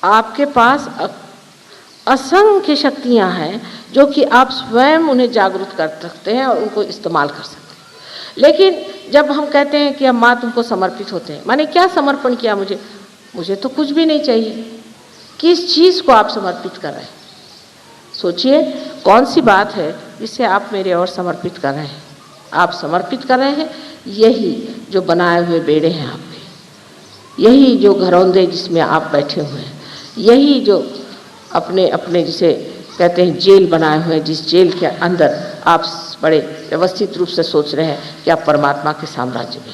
आपके पास असंख्य शक्तियां हैं जो कि आप स्वयं उन्हें जागरूक कर सकते हैं और उनको इस्तेमाल कर सकते हैं। लेकिन जब हम कहते हैं कि हम माँ तुमको समर्पित होते हैं, माने क्या समर्पण किया मुझे तो कुछ भी नहीं चाहिए। किस चीज़ को आप समर्पित कर रहे हैं? सोचिए कौन सी बात है जिससे आप मेरे और समर्पित कर रहे हैं। आप समर्पित कर रहे हैं यही जो बनाए हुए बेड़े हैं आपके, यही जो घरौंदे जिसमें आप बैठे हुए हैं, यही जो अपने अपने जिसे कहते हैं जेल बनाए हुए हैं, जिस जेल के अंदर आप बड़े व्यवस्थित रूप से सोच रहे हैं कि आप परमात्मा के साम्राज्य में,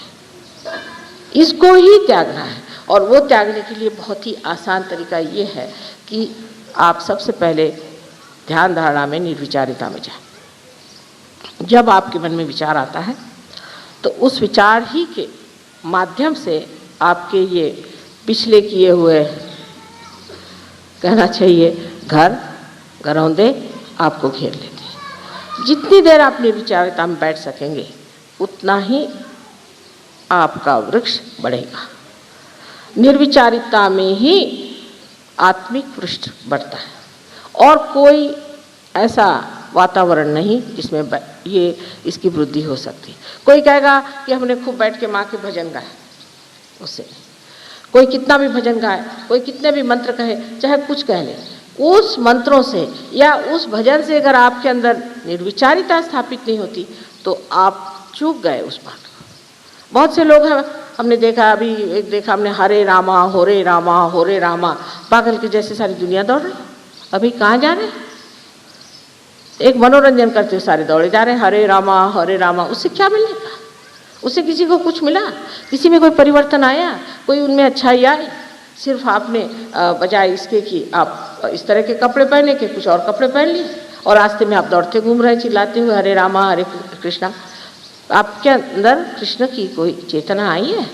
इसको ही त्यागना है। और वो त्यागने के लिए बहुत ही आसान तरीका ये है कि आप सबसे पहले ध्यान धारणा में निर्विचारिता में जाए। जब आपके मन में विचार आता है तो उस विचार ही के माध्यम से आपके ये पिछले किए हुए, कहना चाहिए घरौंदे आपको घेर लेते हैं। जितनी देर आप निर्विचारिता में बैठ सकेंगे उतना ही आपका वृक्ष बढ़ेगा। निर्विचारिता में ही आत्मिक पृष्ठ बढ़ता है और कोई ऐसा वातावरण नहीं जिसमें ये इसकी वृद्धि हो सकती। कोई कहेगा कि हमने खूब बैठ के माँ के भजन गाए, उससे कोई कितना भी भजन गाए, कोई कितने भी मंत्र कहे, चाहे कुछ कह ले, उस मंत्रों से या उस भजन से अगर आपके अंदर निर्विचारिता स्थापित नहीं होती तो आप चूक गए उस बात को। बहुत से लोग हैं, हमने देखा, अभी एक देखा हमने, हरे रामा होरे रामा होरे रामा, पागल के जैसे सारी दुनिया दौड़ रही। अभी कहाँ जा रहे? एक मनोरंजन करते हुए सारे दौड़े जा रहे हैं, हरे रामा। उससे क्या मिलेगा? उससे किसी को कुछ मिला? किसी में कोई परिवर्तन आया? कोई उनमें अच्छाई आई? सिर्फ आपने बजाय इसके कि आप इस तरह के कपड़े पहने के कुछ और कपड़े पहन लिए और रास्ते में आप दौड़ते घूम रहे चिल्लाते हुए हरे रामा हरे कृष्णा। आपके अंदर कृष्ण की कोई चेतना आई है?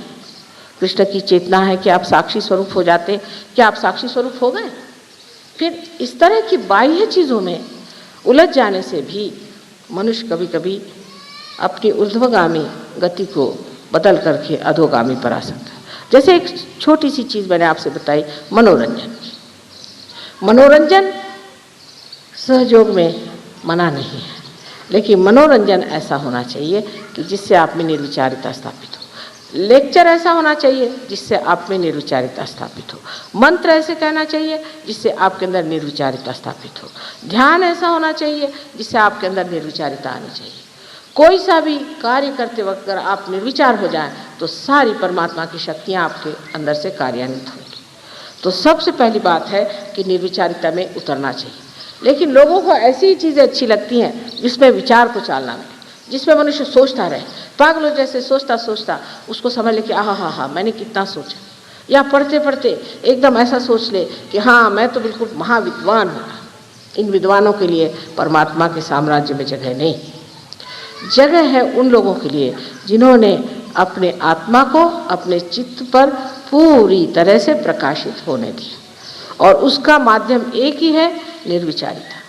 कृष्ण की चेतना है कि आप साक्षी स्वरूप हो जाते, क्या आप साक्षी स्वरूप हो गए? फिर इस तरह की बाह्य चीज़ों में उलझ जाने से भी मनुष्य कभी कभी अपनी ऊर्ध्वगामी गति को बदल करके अधोगामी पर आ सकता है। जैसे एक छोटी सी चीज़ मैंने आपसे बताई, मनोरंजन सहयोग में मना नहीं है, लेकिन मनोरंजन ऐसा होना चाहिए कि जिससे आप में निर्विचारिता स्थापित हो। लेक्चर ऐसा होना चाहिए जिससे आप में निर्विचारिता स्थापित हो। मंत्र ऐसे कहना चाहिए जिससे आपके अंदर निर्विचारिता स्थापित हो। ध्यान ऐसा होना चाहिए जिससे आपके अंदर निर्विचारिता आनी चाहिए। कोई सा भी कार्य करते वक्त अगर आप निर्विचार हो जाएं तो सारी परमात्मा की शक्तियाँ आपके अंदर से कार्यान्वित होंगी। तो सबसे पहली बात है कि निर्विचारिता में उतरना चाहिए। लेकिन लोगों को ऐसी ही चीज़ें अच्छी लगती हैं जिसमें विचार को चालना मिले, जिसमें मनुष्य सोचता रहे, पागलों जैसे सोचता उसको समझ ले कि हा मैंने कितना सोचा, या पढ़ते पढ़ते एकदम ऐसा सोच ले कि हाँ मैं तो बिल्कुल महाविद्वान हूँ। इन विद्वानों के लिए परमात्मा के साम्राज्य में जगह नहीं। जगह है उन लोगों के लिए जिन्होंने अपने आत्मा को अपने चित्त पर पूरी तरह से प्रकाशित होने दिया, और उसका माध्यम एक ही है, निर्विचारिता।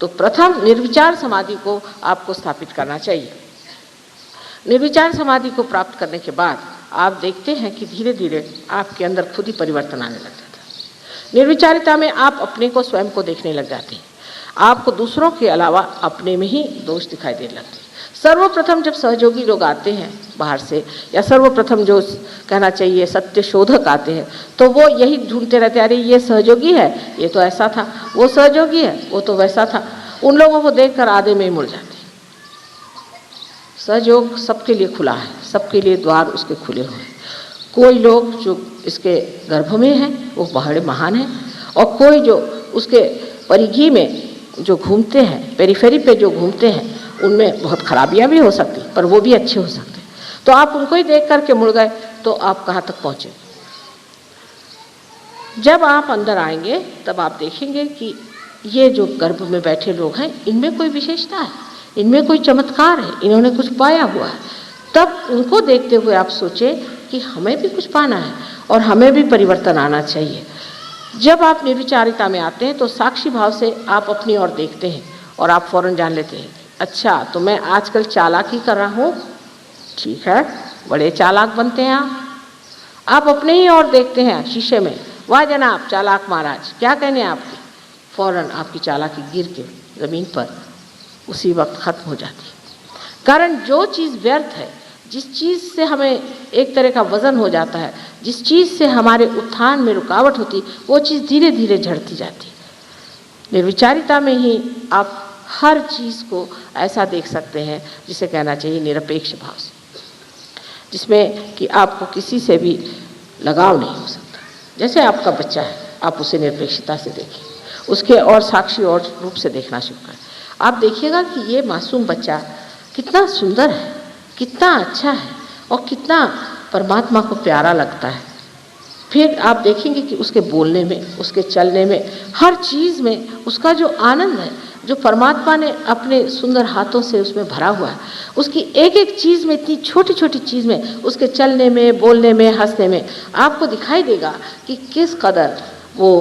तो प्रथम निर्विचार समाधि को आपको स्थापित करना चाहिए। निर्विचार समाधि को प्राप्त करने के बाद आप देखते हैं कि धीरे धीरे आपके अंदर खुद ही परिवर्तन आने लग जाता है। निर्विचारिता में आप अपने को स्वयं को देखने लग जाते हैं। आपको दूसरों के अलावा अपने में ही दोष दिखाई देने लगते हैं। सर्वप्रथम जब सहयोगी लोग आते हैं बाहर से, या सर्वप्रथम जो कहना चाहिए सत्य शोधक आते हैं, तो वो यही ढूंढते रहते, अरे ये सहयोगी है, ये तो ऐसा था, वो सहयोगी है, वो तो वैसा था। उन लोगों को देखकर आधे में ही मुड़ जाते हैं। सहयोग सबके लिए खुला है, सबके लिए द्वार उसके खुले हुए हैं। कोई लोग जो इसके गर्भ में हैं वो बड़े महान हैं, और कोई जो उसके परिधि में जो घूमते हैं, पेरीफेरी पे जो घूमते हैं, उनमें बहुत खराबियां भी हो सकती, पर वो भी अच्छे हो सकते हैं। तो आप उनको ही देख करके मुड़ गए तो आप कहाँ तक पहुँचे? जब आप अंदर आएंगे तब आप देखेंगे कि ये जो गर्भ में बैठे लोग हैं, इनमें कोई विशेषता है, इनमें कोई चमत्कार है, इन्होंने कुछ पाया हुआ है। तब उनको देखते हुए आप सोचें कि हमें भी कुछ पाना है और हमें भी परिवर्तन आना चाहिए। जब आप निर्विचारिता में आते हैं तो साक्षी भाव से आप अपनी ओर देखते हैं और आप फौरन जान लेते हैं, अच्छा तो मैं आजकल चालाकी कर रहा हूँ, ठीक है, बड़े चालाक बनते हैं आप अपने ही ओर देखते हैं शीशे में वाह जनाब चालाक महाराज, क्या कहने आपके, फौरन आपकी चालाकी गिर के ज़मीन पर उसी वक्त ख़त्म हो जाती है। कारण जो चीज़ व्यर्थ है, जिस चीज़ से हमें एक तरह का वज़न हो जाता है, जिस चीज़ से हमारे उत्थान में रुकावट होती, वो चीज़ धीरे धीरे झड़ती जाती है। निर्विचारिता में ही आप हर चीज़ को ऐसा देख सकते हैं जिसे कहना चाहिए निरपेक्ष भाव से, जिसमें कि आपको किसी से भी लगाव नहीं हो सकता। जैसे आपका बच्चा है, आप उसे निरपेक्षता से देखिए, उसके और साक्षी और रूप से देखना शुरू करें। आप देखिएगा कि ये मासूम बच्चा कितना सुंदर है, कितना अच्छा है और कितना परमात्मा को प्यारा लगता है। फिर आप देखेंगे कि उसके बोलने में, उसके चलने में, हर चीज़ में उसका जो आनंद है, जो परमात्मा ने अपने सुंदर हाथों से उसमें भरा हुआ है, उसकी एक एक चीज़ में, इतनी छोटी छोटी चीज़ में, उसके चलने में, बोलने में, हंसने में आपको दिखाई देगा कि किस कदर वो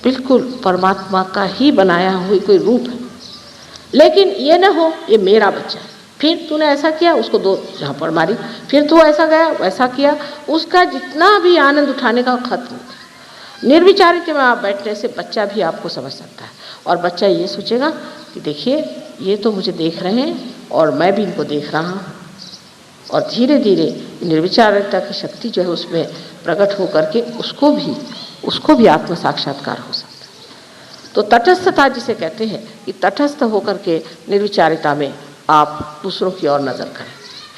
बिल्कुल परमात्मा का ही बनाया हुआ कोई रूप है। लेकिन ये न हो ये मेरा बच्चा है, फिर तूने ऐसा किया, उसको दो झापड़ मारी, फिर तू ऐसा गया वैसा किया, उसका जितना भी आनंद उठाने का खत्म। निर्विचारिता में आप बैठने से बच्चा भी आपको समझ सकता है और बच्चा ये सोचेगा कि देखिए ये तो मुझे देख रहे हैं और मैं भी इनको देख रहा हूँ, और धीरे धीरे निर्विचारिता की शक्ति जो है उसमें प्रकट हो करके उसको भी आत्म साक्षात्कार हो सकता है। तो तटस्थता जिसे कहते हैं कि तटस्थ होकर के निर्विचारिता में आप दूसरों की ओर नज़र करें।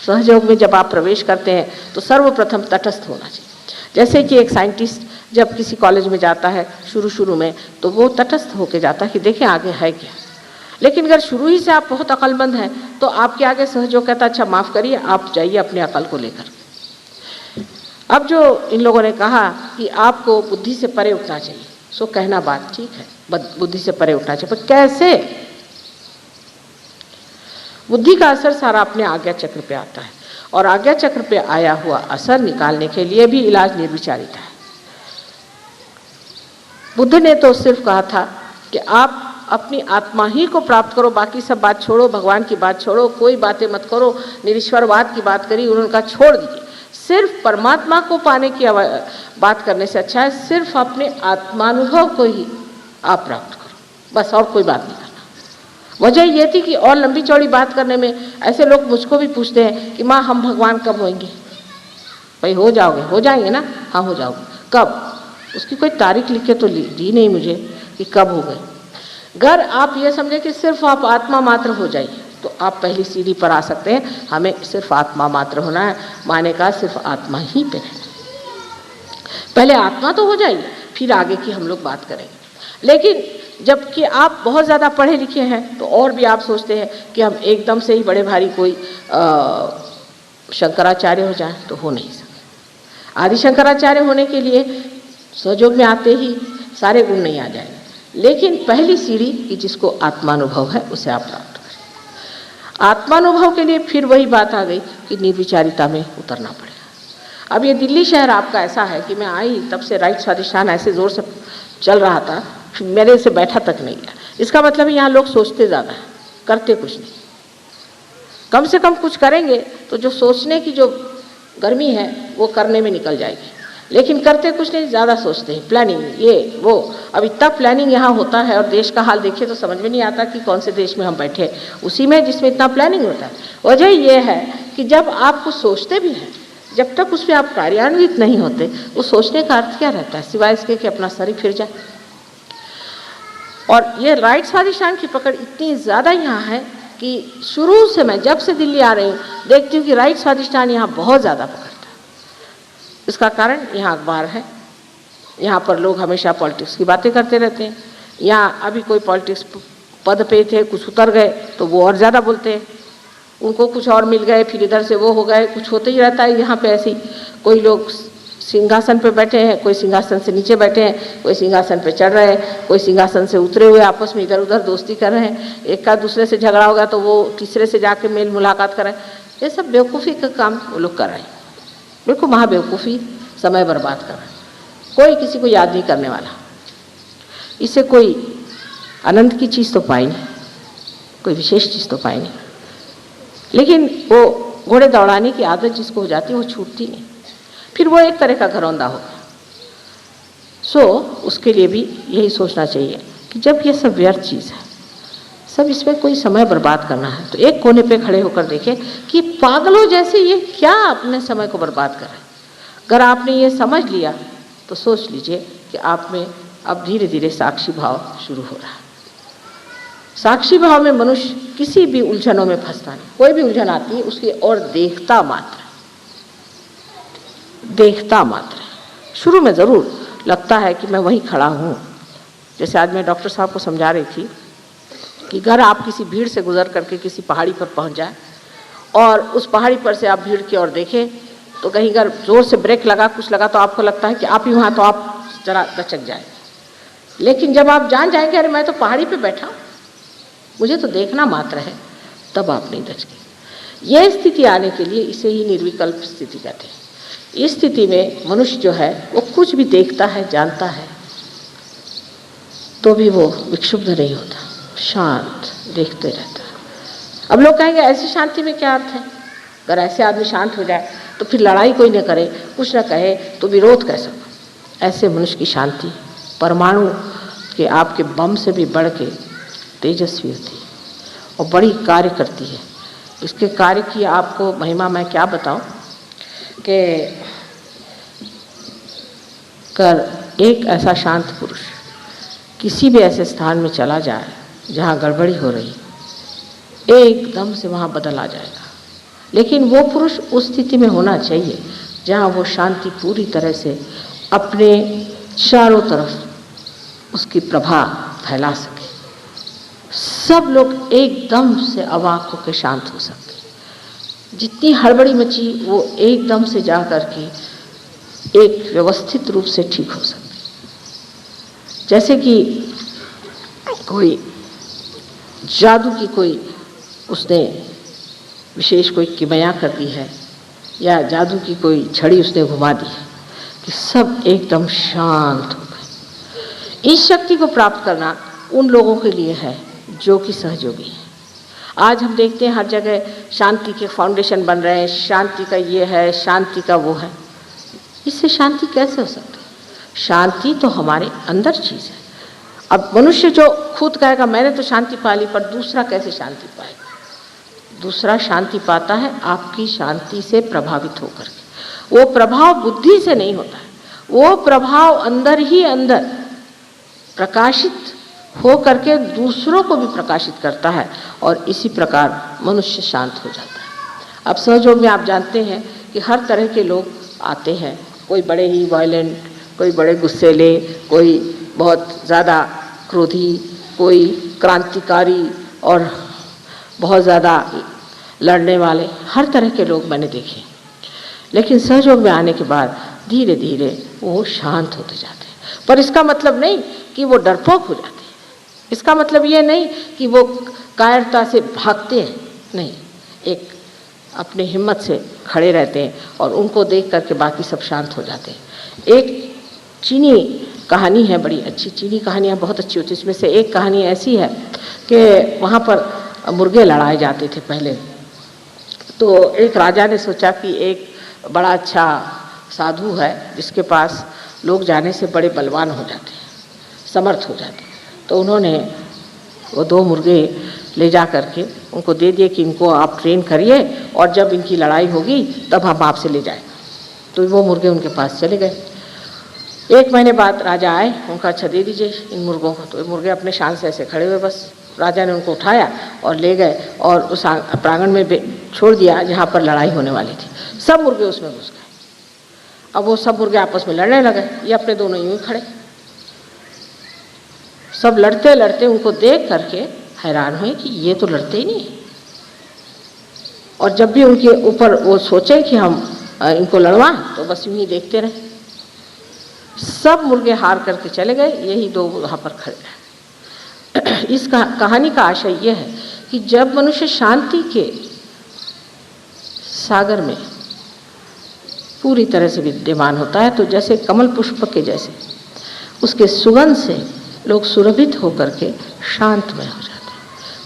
सहयोग में जब आप प्रवेश करते हैं तो सर्वप्रथम तटस्थ होना चाहिए। जैसे कि एक साइंटिस्ट जब किसी कॉलेज में जाता है शुरू में तो वो तटस्थ होकर जाता है कि देखें आगे है क्या। लेकिन अगर शुरू ही से आप बहुत अक्लमंद हैं तो आपके आगे सहयोग कहता अच्छा माफ़ करिए, आप जाइए अपने अकल को लेकर। अब जो इन लोगों ने कहा कि आपको बुद्धि से परे उठना चाहिए, सो कहना बात ठीक है, बुद्धि से परे उठना चाहिए, पर कैसे? बुद्धि का असर सारा अपने आज्ञा चक्र पे आता है और आज्ञा चक्र पे आया हुआ असर निकालने के लिए भी इलाज निर्विचारिता है। बुद्ध ने तो सिर्फ कहा था कि आप अपनी आत्मा ही को प्राप्त करो, बाकी सब बात छोड़ो, भगवान की बात छोड़ो, कोई बातें मत करो, निरीश्वरवाद की बात करी उन्होंने छोड़ दीजिए। सिर्फ परमात्मा को पाने की बात करने से अच्छा है सिर्फ अपने आत्मानुभव को ही आप प्राप्त करो, बस और कोई बात नहीं करना। वजह ये थी कि और लंबी चौड़ी बात करने में ऐसे लोग मुझको भी पूछते हैं कि माँ हम भगवान कब होंगे? भाई हो जाओगे, हो जाएंगे ना? हाँ हो जाओगे। कब? उसकी कोई तारीख लिख के तो दी नहीं मुझे कि कब हो गए। अगर आप ये समझे कि सिर्फ आप आत्मा मात्र हो जाइए तो आप पहली सीढ़ी पर आ सकते हैं। हमें सिर्फ आत्मा मात्र होना है, माने का सिर्फ आत्मा ही पे रहना। पहले आत्मा तो हो जाइए, फिर आगे की हम लोग बात करेंगे। लेकिन जबकि आप बहुत ज़्यादा पढ़े लिखे हैं तो और भी आप सोचते हैं कि हम एकदम से ही बड़े भारी कोई शंकराचार्य हो जाए, तो हो नहीं सकता। आदि शंकराचार्य होने के लिए सहयोग में आते ही सारे गुण नहीं आ जाएंगे, लेकिन पहली सीढ़ी कि जिसको आत्मानुभव है उसे आप प्राप्त करें। आत्मानुभव के लिए फिर वही बात आ गई कि निर्विचारिता में उतरना पड़ेगा। अब ये दिल्ली शहर आपका ऐसा है कि मैं आई तब से राइट स्वाधिष्ठान ऐसे ज़ोर से चल रहा था, मेरे से बैठा तक नहीं गया। इसका मतलब यहाँ लोग सोचते ज़्यादा हैं, करते कुछ नहीं। कम से कम कुछ करेंगे तो जो सोचने की जो गर्मी है वो करने में निकल जाएगी, लेकिन करते कुछ नहीं, ज़्यादा सोचते हैं, प्लानिंग ये वो। अब इतना प्लानिंग यहाँ होता है और देश का हाल देखिए तो समझ में नहीं आता कि कौन से देश में हम बैठे, उसी में जिसमें इतना प्लानिंग होता है। वजह ये है कि जब आप कुछ सोचते भी हैं, जब तक उसमें आप कार्यान्वित नहीं होते, उस सोचने का अर्थ क्या रहता है सिवाय इसके कि अपना सर ही फिर जाए। और ये राइट स्वाधिष्ठान की पकड़ इतनी ज़्यादा यहाँ है कि शुरू से मैं जब से दिल्ली आ रही हूँ देखती हूँ कि राइट स्वाधिष्ठान यहाँ बहुत ज़्यादा पकड़ता है। इसका कारण यहाँ अखबार है, यहाँ पर लोग हमेशा पॉलिटिक्स की बातें करते रहते हैं। यहाँ अभी कोई पॉलिटिक्स पद पे थे, कुछ उतर गए तो वो और ज़्यादा बोलते हैं, उनको कुछ और मिल गए, फिर इधर से वो हो गए, कुछ होते ही रहता है यहाँ पे। ऐसे ही कोई लोग सिंहासन पे बैठे हैं, कोई सिंहासन से नीचे बैठे हैं, कोई सिंहासन पे चढ़ रहे हैं, कोई सिंहासन से उतरे हुए आपस में इधर उधर दोस्ती कर रहे हैं। एक का दूसरे से झगड़ा होगा तो वो तीसरे से जाके मेल मुलाकात कर रहे हैं। ये सब बेवकूफ़ी का काम वो लोग कर रहे हैं, बिल्कुल महा बेवकूफ़ी, समय बर्बाद कर रहे हैं। कोई किसी को याद नहीं करने वाला, इससे कोई आनंद की चीज़ तो पाई नहीं, कोई विशेष चीज़ तो पाई नहीं। लेकिन वो घोड़े दौड़ाने की आदत जिसको हो जाती है वो छूटती नहीं, फिर वो एक तरह का घरौंदा होगा। सो उसके लिए भी यही सोचना चाहिए कि जब ये सब व्यर्थ चीज़ है, सब इसमें कोई समय बर्बाद करना है, तो एक कोने पे खड़े होकर देखें कि पागलों जैसे ये क्या अपने समय को बर्बाद कर रहे हैं। अगर आपने ये समझ लिया तो सोच लीजिए कि आप में अब धीरे धीरे साक्षी भाव शुरू हो रहा है। साक्षी भाव में मनुष्य किसी भी उलझनों में फंसता नहीं। कोई भी उलझन आती है उसकी और देखता मात्र है। शुरू में ज़रूर लगता है कि मैं वहीं खड़ा हूँ। जैसे आज मैं डॉक्टर साहब को समझा रही थी कि अगर आप किसी भीड़ से गुजर करके किसी पहाड़ी पर पहुँच जाए और उस पहाड़ी पर से आप भीड़ की ओर देखें तो कहीं अगर ज़ोर से ब्रेक लगा कुछ लगा तो आपको लगता है कि आप ही वहाँ, तो आप जरा दचक जाए। लेकिन जब आप जान जाएंगे अरे मैं तो पहाड़ी पे बैठा हूँ, मुझे तो देखना मात्र है, तब आप नहीं दचके। यह स्थिति आने के लिए इसे ही निर्विकल्प स्थिति कहते हैं। इस स्थिति में मनुष्य जो है वो कुछ भी देखता है, जानता है, तो भी वो विक्षुब्ध नहीं होता, शांत देखते रहता है। अब लोग कहेंगे ऐसी शांति में क्या अर्थ है? अगर ऐसे आदमी शांत हो जाए तो फिर लड़ाई कोई न करे, कुछ न कहे तो विरोध कैसा? ऐसे मनुष्य की शांति परमाणु के आपके बम से भी बढ़ के तेजस्वी होती है और बड़ी कार्य करती है। इसके कार्य की आपको महिमा मैं क्या बताऊं कि एक ऐसा शांत पुरुष किसी भी ऐसे स्थान में चला जाए जहाँ गड़बड़ी हो रही, एकदम से वहाँ बदल आ जाएगा। लेकिन वो पुरुष उस स्थिति में होना चाहिए जहाँ वो शांति पूरी तरह से अपने चारों तरफ उसकी प्रभा फैला सके। सब लोग एकदम से अवाक होकर शांत हो सकते। जितनी हड़बड़ी मची वो एकदम से जा कर के एक व्यवस्थित रूप से ठीक हो सकते। जैसे कि कोई जादू की कोई उसने विशेष कोई किमया कर दी है या जादू की कोई छड़ी उसने घुमा दी है कि सब एकदम शांत हो गए। इस शक्ति को प्राप्त करना उन लोगों के लिए है जो कि सहयोगी हैं। आज हम देखते हैं हर जगह शांति के फाउंडेशन बन रहे हैं, शांति का ये है, शांति का वो है। इससे शांति कैसे हो सकती है? शांति तो हमारे अंदर चीज़ है। अब मनुष्य जो खुद कहेगा मैंने तो शांति पा ली, पर दूसरा कैसे शांति पाएगा? दूसरा शांति पाता है आपकी शांति से प्रभावित होकर के। वो प्रभाव बुद्धि से नहीं होता है, वो प्रभाव अंदर ही अंदर प्रकाशित हो करके दूसरों को भी प्रकाशित करता है और इसी प्रकार मनुष्य शांत हो जाता है। अब सहयोग में आप जानते हैं कि हर तरह के लोग आते हैं, कोई बड़े ही वायलेंट, कोई बड़े गुस्सेले, कोई बहुत ज़्यादा क्रोधी, कोई क्रांतिकारी और बहुत ज़्यादा लड़ने वाले, हर तरह के लोग मैंने देखे। लेकिन सहयोग में आने के बाद धीरे धीरे वो शांत होते जाते हैं। पर इसका मतलब नहीं कि वो डरपोक हो जाते हैं, इसका मतलब ये नहीं कि वो कायरता से भागते हैं, नहीं, एक अपने हिम्मत से खड़े रहते हैं और उनको देख करके बाकी सब शांत हो जाते हैं। एक चीनी कहानी है, बड़ी अच्छी, चीनी कहानियाँ बहुत अच्छी होती है। इसमें से एक कहानी ऐसी है कि वहाँ पर मुर्गे लड़ाए जाते थे पहले। तो एक राजा ने सोचा कि एक बड़ा अच्छा साधु है जिसके पास लोग जाने से बड़े बलवान हो जाते हैं, समर्थ हो जाते हैं। तो उन्होंने वो 2 मुर्गे ले जा करके उनको दे दिए कि इनको आप ट्रेन करिए और जब इनकी लड़ाई होगी तब हम आपसे ले जाएंगे। तो वो मुर्गे उनके पास चले गए। 1 महीने बाद राजा आए, उनका अच्छा दे दीजिए इन मुर्गों को। तो ये मुर्गे अपने शान से ऐसे खड़े हुए, बस राजा ने उनको उठाया और ले गए और उस प्रांगण में छोड़ दिया जहाँ पर लड़ाई होने वाली थी। सब मुर्गे उसमें घुस गए। अब वो सब मुर्गे आपस में लड़ने लगे, ये अपने दोनों यूं ही खड़े। सब लड़ते लड़ते उनको देख करके हैरान हुए कि ये तो लड़ते ही नहीं। और जब भी उनके ऊपर वो सोचे कि हम इनको लड़वाएं तो बस यूं ही देखते रहे। सब मुर्गे हार करके चले गए, यही 2 वहाँ पर खड़े रहे। इस कहानी का आशय यह है कि जब मनुष्य शांति के सागर में पूरी तरह से विद्यमान होता है तो जैसे कमल पुष्प के जैसे उसके सुगंध से लोग सुरभित होकर के शांतमय हो जाते हैं,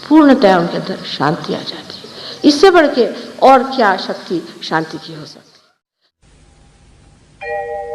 पूर्णतया उनके अंदर शांति आ जाती है। इससे बढ़ के और क्या शक्ति शांति की हो सकती है?